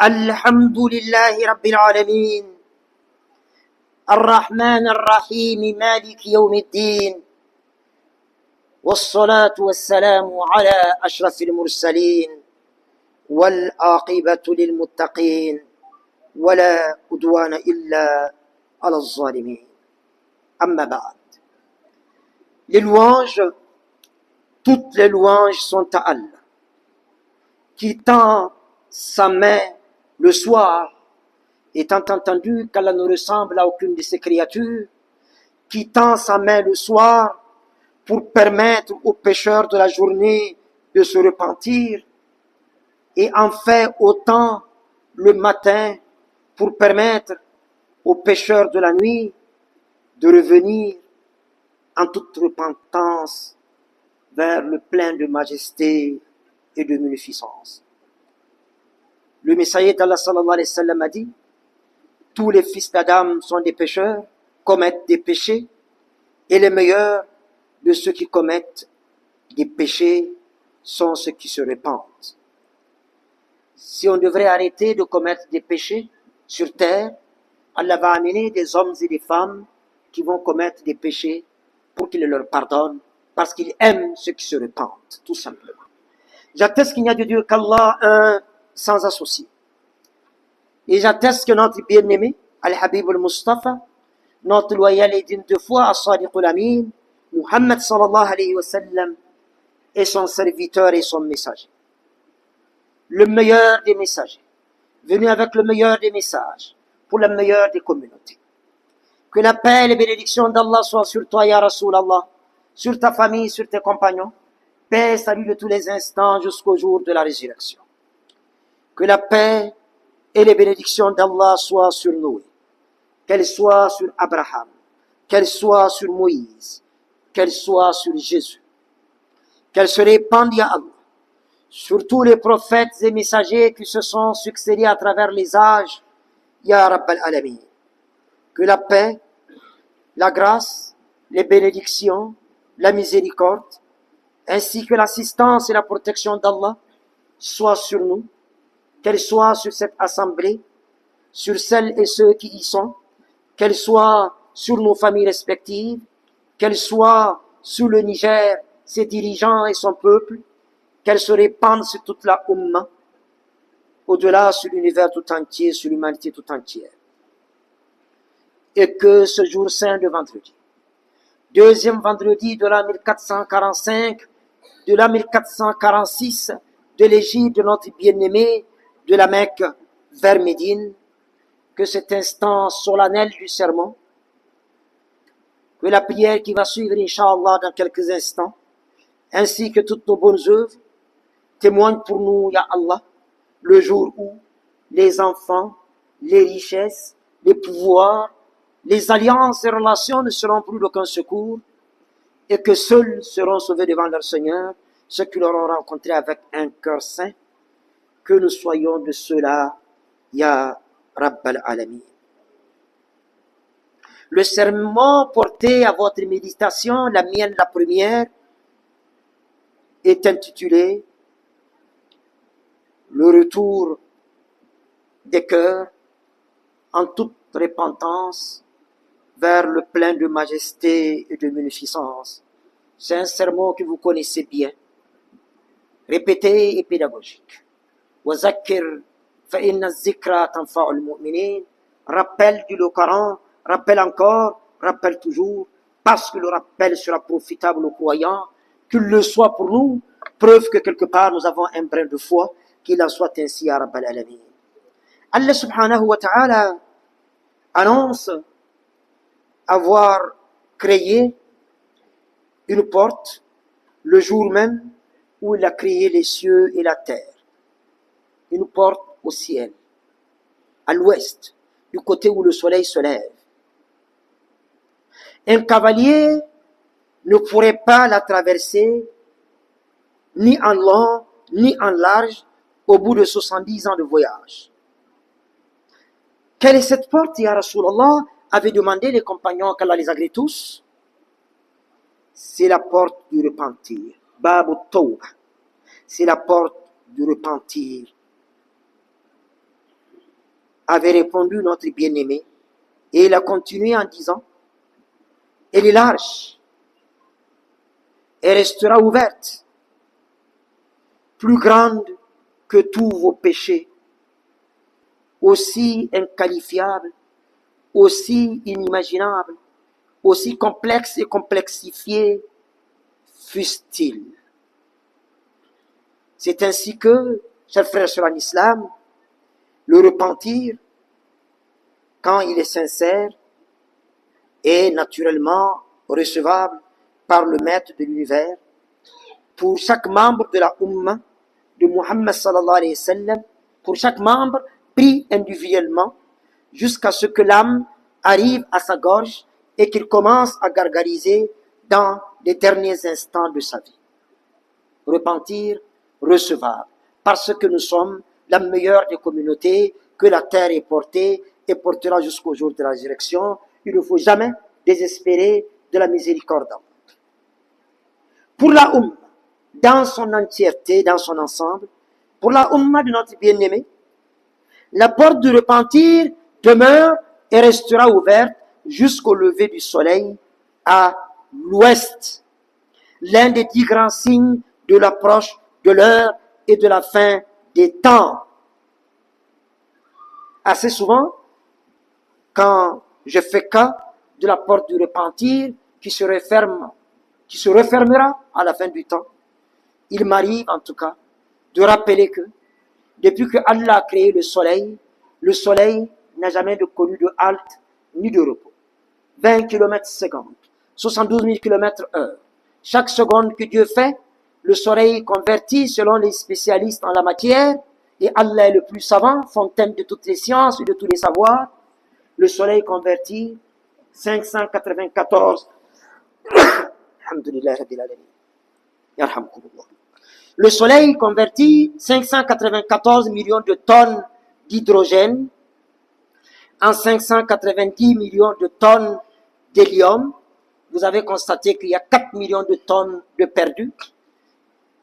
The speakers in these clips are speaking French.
الحمد لله رب العالمين الرحمن الرحيم مالك يوم الدين والصلاة والسلام على أشرف المرسلين والعاقبة للمتقين ولا عدوان إلا على الظالمين. أما بعد. Les louanges, toutes les louanges sont à Allah, qui tend sa main le soir, étant entendu qu'Allah ne ressemble à aucune de ses créatures, qui tend sa main le soir pour permettre aux pécheurs de la journée de se repentir, et en fait autant le matin pour permettre aux pécheurs de la nuit de revenir en toute repentance vers le plein de majesté et de munificence. Le messager d'Allah sallallahu alayhi wa sallam a dit: tous les fils d'Adam sont des pécheurs, commettent des péchés, et les meilleurs de ceux qui commettent des péchés sont ceux qui se repentent. Si on devrait arrêter de commettre des péchés sur terre, Allah va amener des hommes et des femmes qui vont commettre des péchés pour qu'il leur pardonne, parce qu'il aime ceux qui se repentent, tout simplement. J'atteste qu'il n'y a de Dieu qu'Allah, un sans associé. Et j'atteste que notre bien-aimé, Al-Habib al-Mustafa, notre loyal et digne de foi, As-Sadiq al-Amin, Muhammad sallallahu alayhi wa sallam, est son serviteur et son messager. Le meilleur des messagers, venu avec le meilleur des messages, pour le meilleur des communautés. Que la paix et les bénédictions d'Allah soient sur toi, Ya Rasulallah, sur ta famille, sur tes compagnons, paix et salut de tous les instants jusqu'au jour de la résurrection. Que la paix et les bénédictions d'Allah soient sur Noé, qu'elles soient sur Abraham, qu'elles soient sur Moïse, qu'elles soient sur Jésus, qu'elles se répandent, Ya Allah, sur tous les prophètes et messagers qui se sont succédés à travers les âges, Ya Rabbal Alamin. Que la paix, la grâce, les bénédictions, la miséricorde, ainsi que l'assistance et la protection d'Allah soient sur nous, qu'elles soient sur cette assemblée, sur celles et ceux qui y sont, qu'elles soient sur nos familles respectives, qu'elles soient sur le Niger, ses dirigeants et son peuple, qu'elles se répandent sur toute la Ummah, au-delà sur l'univers tout entier, sur l'humanité tout entière. Et que ce jour saint de vendredi, deuxième vendredi de l'an 1445, de l'an 1446, de l'Égypte de notre bien-aimé, de la Mecque vers Médine, que cet instant solennel du sermon, que la prière qui va suivre, Inch'Allah, dans quelques instants, ainsi que toutes nos bonnes œuvres, témoignent pour nous, Ya Allah, le jour où les enfants, les richesses, les pouvoirs, les alliances et relations ne seront plus d'aucun secours, et que seuls seront sauvés devant leur Seigneur, ceux qui l'auront rencontré avec un cœur saint. Que nous soyons de ceux-là, Ya Rabbal Alamin. Le sermon porté à votre méditation, la mienne la première, est intitulé Le retour des cœurs en toute repentance vers le plein de majesté et de munificence. C'est un sermon que vous connaissez bien, répété et pédagogique. وَذَكِّرْ فَإِنَّ الذِّكْرَى تَنْفَعُ الْمُؤْمِنِينَ. Rappel du Coran, rappel encore, rappel toujours, parce que le rappel sera profitable aux croyants, qu'il le soit pour nous, preuve que quelque part nous avons un brin de foi, qu'il en soit ainsi, Ya Rabbal Alamin. Allah subhanahu wa ta'ala annonce avoir créé une porte le jour même où il a créé les cieux et la terre. Une porte au ciel, à l'ouest, du côté où le soleil se lève. Un cavalier ne pourrait pas la traverser, ni en long, ni en large, au bout de 70 ans de voyage. Quelle est cette porte, Ya Rasulallah? Avaient demandé les compagnons qu'Allah les agrée tous. C'est la porte du repentir. Babu Tawbah. C'est la porte du repentir. avait répondu notre bien-aimé, et il a continué en disant, elle est large, elle restera ouverte, plus grande que tous vos péchés, aussi inqualifiables, aussi inimaginables, aussi complexes et complexifiés fussent-ils. C'est ainsi que, chers frères sur l'islam, le repentir, quand il est sincère, est naturellement recevable par le maître de l'univers pour chaque membre de la Ummah de Muhammad sallallahu alayhi wa sallam, pour chaque membre pris individuellement, jusqu'à ce que l'âme arrive à sa gorge et qu'il commence à gargariser dans les derniers instants de sa vie. Repentir, recevable, parce que nous sommes la meilleure des communautés, que la terre est portée et portera jusqu'au jour de la résurrection. Il ne faut jamais désespérer de la miséricorde d'Allah. Pour la Ummah, dans son entièreté, dans son ensemble, pour la Ummah de notre bien-aimé, la porte du repentir demeure et restera ouverte jusqu'au lever du soleil à l'ouest. L'un des 10 grands signes de l'approche de l'heure et de la fin des temps. Assez souvent, quand je fais cas de la porte du repentir qui se refermera à la fin du temps, il m'arrive en tout cas de rappeler que depuis que Allah a créé le soleil n'a jamais connu de halte ni de repos. 20 km seconde, 72 000 km heure. Chaque seconde que Dieu fait, le soleil convertit selon les spécialistes en la matière, et Allah est le plus savant, fontaine de toutes les sciences et de tous les savoirs. Le soleil convertit 594. Alhamdulillah Rabbil Alamin. Yarhamkumullah. Le soleil convertit 594 millions de tonnes d'hydrogène en 590 millions de tonnes d'hélium. Vous avez constaté qu'il y a 4 millions de tonnes de perdus.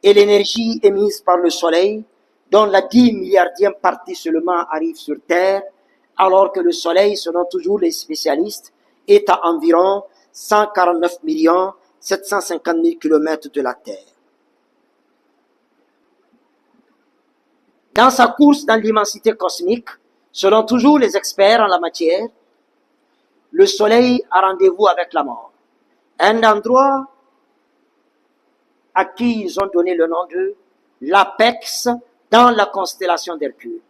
Et l'énergie émise par le soleil, dont la 10 milliardième partie seulement arrive sur Terre, alors que le soleil, selon toujours les spécialistes, est à environ 149 750 000 km de la Terre. Dans sa course dans l'immensité cosmique, selon toujours les experts en la matière, le soleil a rendez-vous avec la mort. Un endroit à qui ils ont donné le nom de l'apex dans la constellation d'Hercule,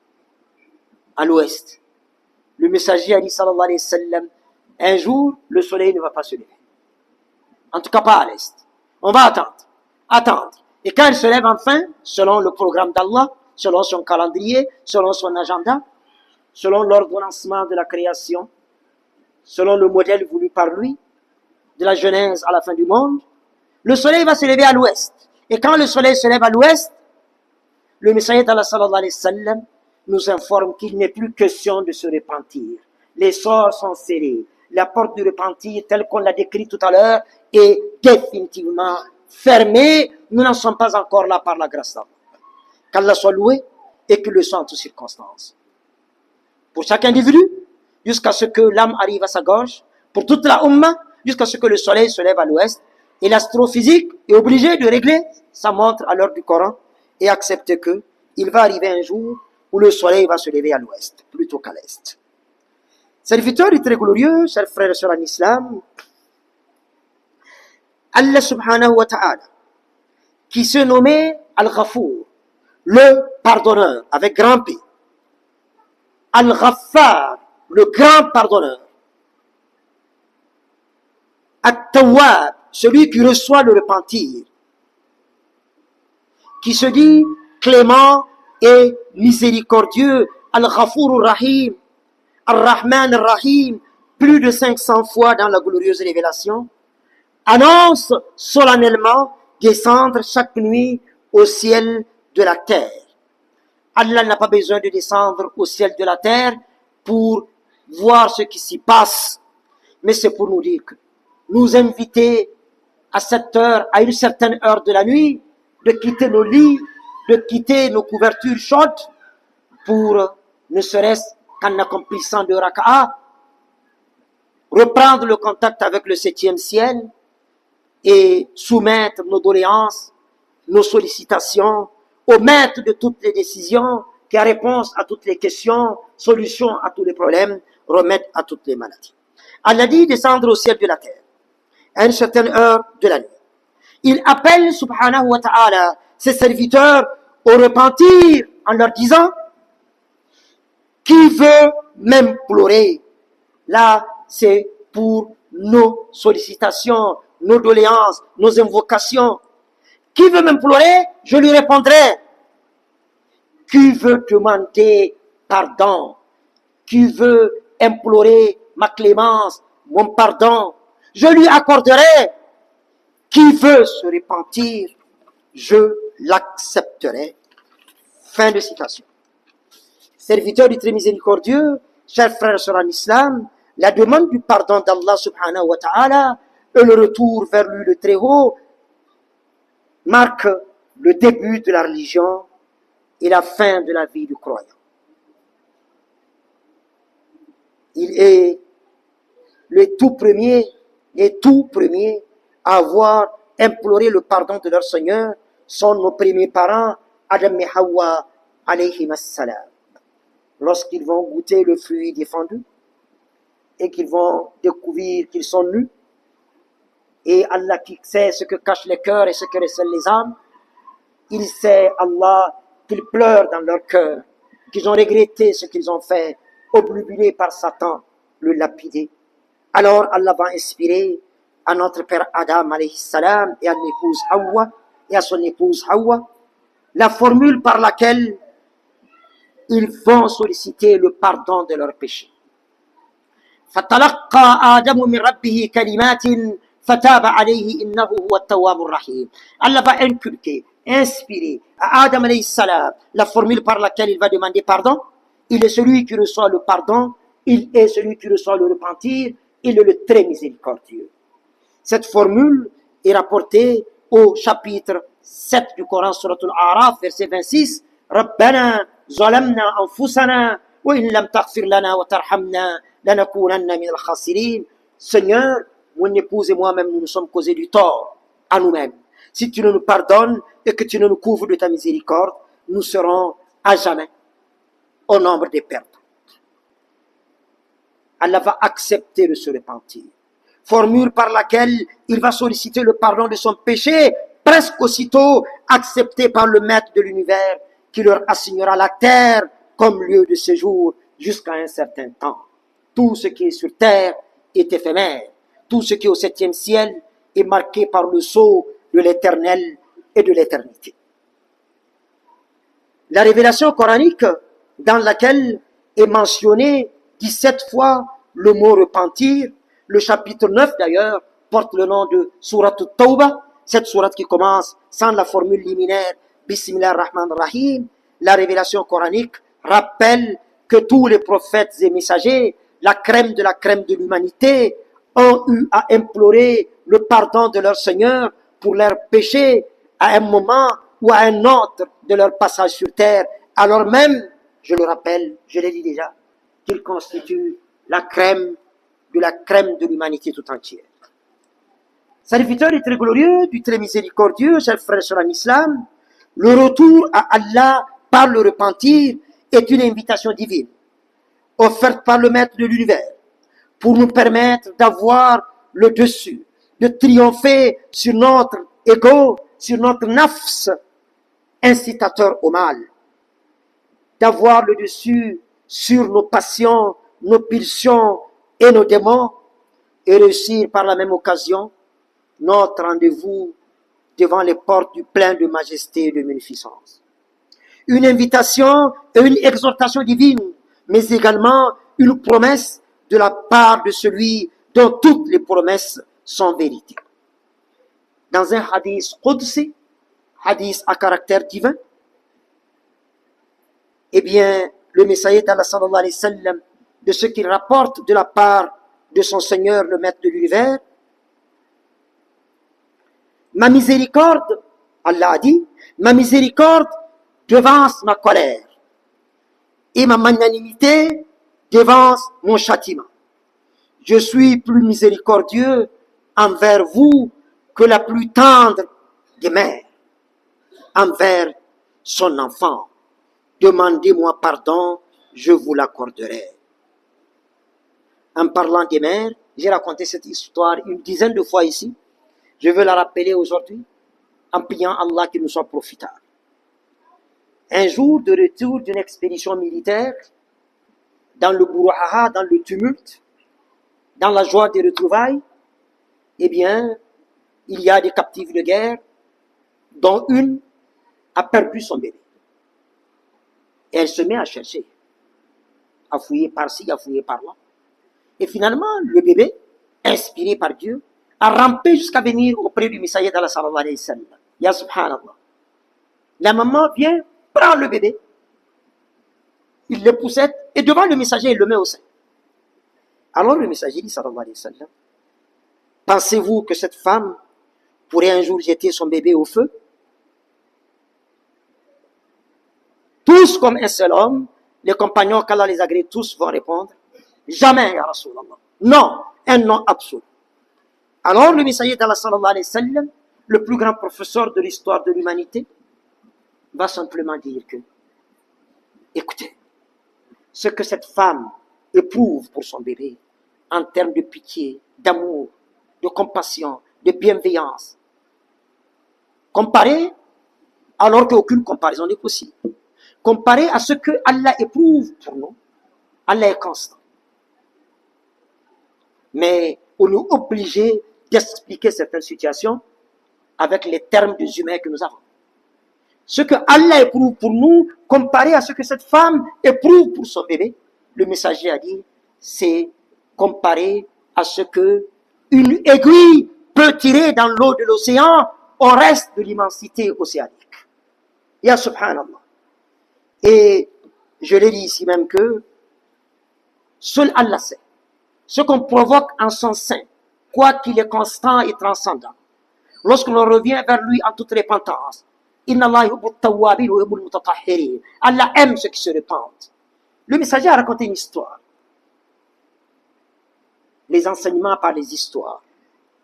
à l'ouest. Le messager a dit, sallallahu alayhi wa sallam, un jour, le soleil ne va pas se lever. En tout cas, pas à l'est. On va attendre. Et quand il se lève enfin, selon le programme d'Allah, selon son calendrier, selon son agenda, selon l'ordonnancement de la création, selon le modèle voulu par lui, de la Genèse à la fin du monde, le soleil va se lever à l'ouest. Et quand le soleil se lève à l'ouest, le messager d'Allah sallallahu alayhi wa sallam nous informe qu'il n'est plus question de se repentir. Les sorts sont scellés. La porte du repentir, telle qu'on l'a décrit tout à l'heure, est définitivement fermée. Nous n'en sommes pas encore là par la grâce d'Allah. Qu'Allah soit loué et qu'il le soit en toutes circonstances. Pour chaque individu, jusqu'à ce que l'âme arrive à sa gorge, pour toute la Ummah, jusqu'à ce que le soleil se lève à l'ouest, et l'astrophysique est obligé de régler sa montre à l'heure du Coran et accepter que il va arriver un jour où le soleil va se lever à l'ouest, plutôt qu'à l'est. Serviteur du très glorieux, chers frères et sœurs en islam, Allah subhanahu wa ta'ala, qui se nommait Al-Ghafour, le pardonneur, avec grand P, Al-Ghaffar, le grand pardonneur, At-Tawwab, celui qui reçoit le repentir, qui se dit clément et miséricordieux, Al-Ghafour Rahim, Ar-Rahman Ar-Rahim, plus de 500 fois dans la glorieuse révélation, annonce solennellement descendre chaque nuit au ciel de la terre. Allah n'a pas besoin de descendre au ciel de la terre pour voir ce qui s'y passe, mais c'est pour nous dire que nous inviter à cette heure, à une certaine heure de la nuit, de quitter nos lits, de quitter nos couvertures chaudes pour ne serait-ce qu'en accomplissant de raka'a, reprendre le contact avec le septième ciel et soumettre nos doléances, nos sollicitations au maître de toutes les décisions, qui a réponse à toutes les questions, solution à tous les problèmes, remède à toutes les maladies. Allah dit descendre au ciel de la terre à une certaine heure de la nuit. Il appelle, subhanahu wa ta'ala, ses serviteurs au repentir en leur disant: qui veut m'implorer? Là, c'est pour nos sollicitations, nos doléances, nos invocations. Qui veut m'implorer? Je lui répondrai. Qui veut demander pardon? Qui veut implorer ma clémence, mon pardon? Je lui accorderai. Qui veut se repentir? Je l'accepterai. Fin de citation. Serviteurs du très miséricordieux, chers frères et sœurs en islam, la demande du pardon d'Allah subhanahu wa ta'ala et le retour vers lui le très haut marque le début de la religion et la fin de la vie du croyant. Il est les tout premiers à avoir imploré le pardon de leur Seigneur sont nos premiers parents, Adam et Hawa alayhim as-salam. Lorsqu'ils vont goûter le fruit défendu et qu'ils vont découvrir qu'ils sont nus, et Allah qui sait ce que cachent les cœurs et ce que recèlent les âmes, il sait, Allah, qu'ils pleurent dans leur cœur, qu'ils ont regretté ce qu'ils ont fait, obnubilés par Satan, le lapidé. Alors Allah va inspirer à notre père Adam alayhi salam et à l'épouse Hawa et à son épouse Hawa la formule par laquelle ils vont solliciter le pardon de leurs péchés. فَتَلَقَّى آدَمُ مِنْ رَبِّهِ كَلِمَاتٍ فَتَابَ عَلَيْهِ إِنَّهُ هُوَ التَّوَّابُ الرَّحِيمُ. Allah va inculquer, inspirer à Adam alayhi salam la formule par laquelle il va demander pardon. Il est celui qui reçoit le pardon, il est celui qui reçoit le repentir, il est le très miséricordieux. Cette formule est rapportée au chapitre 7 du Coran, surat Al-A'raf, verset 26. رَبَّنَا ظَلَمْنَا أَنفُسَنَا وَإِن لَمْ تَغْفِرْ لَنَا وَتَرْحَمْنَا لَنَكُونَنَّ مِنَ الْخَاسِرِينَ. Seigneur, mon épouse et moi-même, nous nous sommes causés du tort à nous-mêmes. Si tu ne nous pardonnes et que tu ne nous couvres de ta miséricorde, nous serons à jamais au nombre des perdants. Allah va accepter de se repentir. Formule par laquelle il va solliciter le pardon de son péché, presque aussitôt accepté par le maître de l'univers, qui leur assignera la terre comme lieu de séjour jusqu'à un certain temps. Tout ce qui est sur terre est éphémère. Tout ce qui est au septième ciel est marqué par le sceau de l'éternel et de l'éternité. La révélation coranique, dans laquelle est mentionné 17 fois le mot repentir, le chapitre 9 d'ailleurs porte le nom de Surat At-Tawbah, cette sourate qui commence sans la formule liminaire Bismillah ar-Rahman ar-Rahim. La révélation coranique rappelle que tous les prophètes et messagers, la crème de l'humanité, ont eu à implorer le pardon de leur Seigneur pour leurs péchés à un moment ou à un autre de leur passage sur terre, alors même, je le rappelle, je l'ai dit déjà, qu'ils constituent la crème de l'humanité tout entière. Serviteur du très glorieux, du très miséricordieux, chers frères et sœurs en islam, le retour à Allah par le repentir est une invitation divine, offerte par le maître de l'univers, pour nous permettre d'avoir le dessus, de triompher sur notre ego, sur notre nafs, incitateur au mal, d'avoir le dessus sur nos passions, nos pulsions et nos démons, et réussir par la même occasion notre rendez-vous devant les portes du plein de majesté et de magnificence. Une invitation et une exhortation divine, mais également une promesse de la part de celui dont toutes les promesses sont vérité. Dans un hadith qudsi, hadith à caractère divin, eh bien, le Messager d'Allah sallallahu alayhi wa sallam, de ce qu'il rapporte de la part de son Seigneur, le Maître de l'univers, ma miséricorde, Allah a dit, ma miséricorde devance ma colère, et ma magnanimité dévance mon châtiment. Je suis plus miséricordieux envers vous que la plus tendre des mères envers son enfant. Demandez-moi pardon, je vous l'accorderai. En parlant des mères, j'ai raconté cette histoire une dizaine de fois ici. Je veux la rappeler aujourd'hui en priant Allah qu'il nous soit profitable. Un jour de retour d'une expédition militaire, dans le brouhaha, dans le tumulte, dans la joie des retrouvailles, eh bien, il y a des captifs de guerre, dont une a perdu son bébé. Et elle se met à chercher, à fouiller par-ci, à fouiller par-là. Et finalement, le bébé, inspiré par Dieu, a rampé jusqu'à venir auprès du Messager d'Allah sallallahu alayhi wa sallam. Ya subhanallah. La maman vient, prend le bébé, il le poussette, et devant le Messager, il le met au sein. Alors le Messager dit sallallahu alayhi wa sallam, pensez-vous que cette femme pourrait un jour jeter son bébé au feu? Tous comme un seul homme, les compagnons qu'Allah les agrée, tous vont répondre, jamais, ya Rasulallah. Non, un non absolu. Alors le Messager d'Allah sallallahu alayhi wa sallam, le plus grand professeur de l'histoire de l'humanité, va simplement dire que, écoutez, ce que cette femme éprouve pour son bébé, en termes de pitié, d'amour, de compassion, de bienveillance, comparé, alors qu'aucune comparaison n'est possible, comparé à ce que Allah éprouve pour nous, Allah est constant. Mais on est obligé d'expliquer certaines situations avec les termes des humains que nous avons. Ce que Allah éprouve pour nous, comparé à ce que cette femme éprouve pour son bébé, le Messager a dit, c'est comparé à ce que une aiguille peut tirer dans l'eau de l'océan au reste de l'immensité océanique. Ya subhanallah. Et je l'ai dit ici même que seul Allah sait ce qu'on provoque en son sein, quoi qu'il est constant et transcendant. Lorsque l'on revient vers lui en toute repentance, Allah aime ceux qui se repentent. Le Messager a raconté une histoire. Les enseignements par les histoires.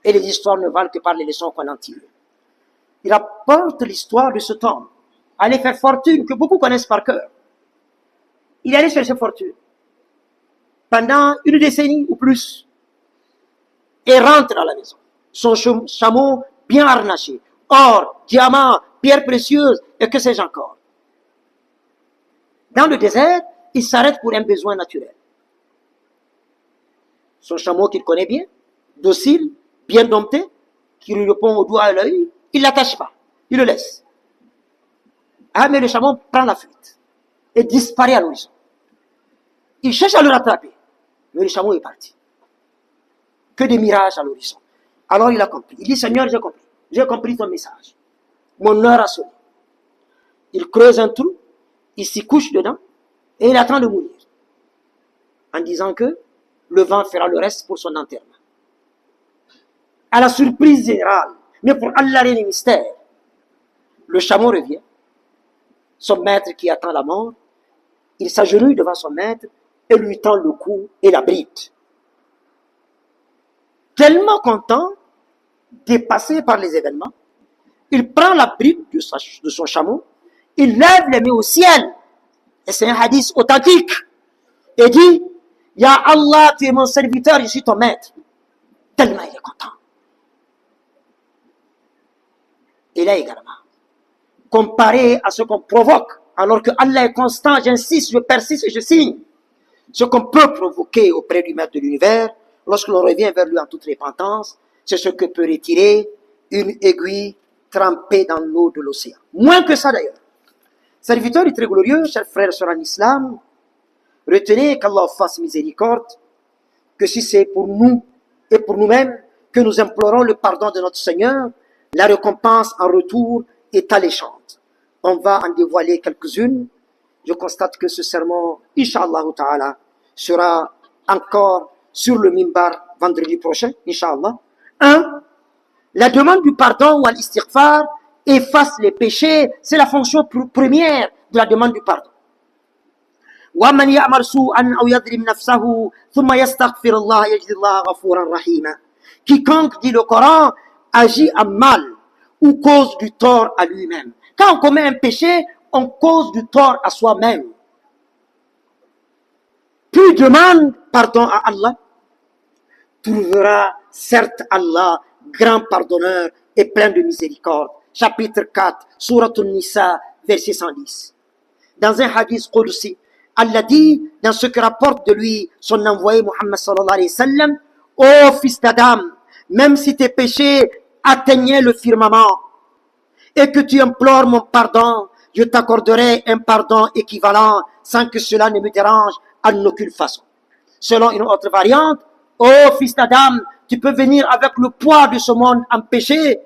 Et les histoires ne valent que par les leçons qu'on en tire. Il rapporte l'histoire de cet homme. Aller faire fortune, que beaucoup connaissent par cœur. Il allait chercher fortune. Pendant une décennie ou plus. Et rentre à la maison. Son chameau bien harnaché. Or, diamants, pierres précieuses, et que sais-je encore. Dans le désert, il s'arrête pour un besoin naturel. Son chameau qu'il connaît bien, docile, bien dompté, qui lui répond au doigt et à l'œil, il ne l'attache pas, il le laisse. Ah, mais le chameau prend la fuite et disparaît à l'horizon. Il cherche à le rattraper, mais le chameau est parti. Que des mirages à l'horizon. Alors il a compris. Il dit, Seigneur, j'ai compris ton message. Mon heure a sonné. Il creuse un trou, il s'y couche dedans, et il attend de mourir. En disant que le vent fera le reste pour son enterrement. À la surprise générale, mais pour allarer les mystères, le chameau revient. Son maître qui attend la mort, il s'agenouille devant son maître et lui tend le cou et la bride. Tellement content, dépassé par les événements, il prend la bride de son chameau, il lève les mains au ciel, et c'est un hadith authentique, et dit, Ya Allah, tu es mon serviteur, je suis ton maître. Tellement il est content. Et là également, comparé à ce qu'on provoque, alors que Allah est constant, j'insiste, je persiste et je signe, ce qu'on peut provoquer auprès du maître de l'univers, lorsque l'on revient vers lui en toute repentance, c'est ce que peut retirer une aiguille trempée dans l'eau de l'océan. Moins que ça d'ailleurs. Serviteur du très glorieux, chers frères et sœurs en islam, retenez qu'Allah fasse miséricorde, que si c'est pour nous et pour nous-mêmes que nous implorons le pardon de notre Seigneur, la récompense en retour est alléchante. On va en dévoiler quelques-unes. Je constate que ce sermon, Inch'Allah ta'ala, sera encore sur le mimbar vendredi prochain, Inch'Allah. 1. La demande du pardon ou l'istighfar efface les péchés. C'est la fonction première de la demande du pardon. وَمَنْ يَعْمَلْ سُوءًا أَوْ يَظْلِمْ نَفْسَهُ ثُمَّ يَسْتَغْفِرُ اللَّهَ يَجِدِ اللَّهَ غَفُورًا رَحِيمًا. Quiconque, dit le Coran, agit en mal ou cause du tort à lui-même. Quand on commet un péché, on cause du tort à soi-même. Puis demande pardon à Allah, trouvera certes Allah grand pardonneur et plein de miséricorde. Chapitre 4, Surat An-Nisa, verset 110. Dans un hadith Qudsi, Allah dit, dans ce que rapporte de lui son envoyé Muhammad sallallahu alayhi wa sallam, ô fils d'Adam, même si tes péchés atteignaient le firmament et que tu implores mon pardon, je t'accorderai un pardon équivalent sans que cela ne me dérange en aucune façon. Selon une autre variante, ô fils d'Adam, tu peux venir avec le poids de ce monde en péché.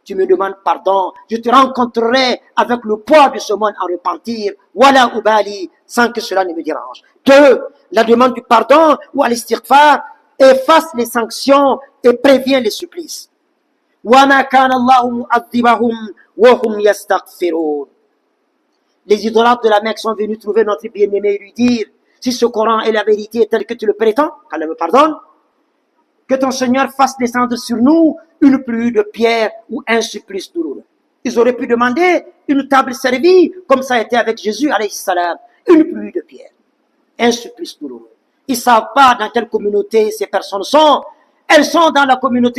Tu me demandes pardon, je te rencontrerai avec le poids de ce monde en repentir, wala ubali, sans que cela ne me dérange. 2. La demande du pardon ou à l'istighfar efface les sanctions et prévient les supplices. وَمَا كَانَ اللَّهُ مُعَذِّبَهُمْ وَهُمْ يَسْتَغْفِرُونَ. Les idolâtres de la Mecque sont venus trouver notre bien-aimé et lui dire, si ce Coran est la vérité telle que tu le prétends, qu'Allah me pardonne, que ton Seigneur fasse descendre sur nous une pluie de pierre ou un supplice douloureux. Ils auraient pu demander une table servie, comme ça a été avec Jésus, alayhi salam, une pluie de pierre, un supplice douloureux. Ils ne savent pas dans quelle communauté ces personnes sont. Elles sont dans la communauté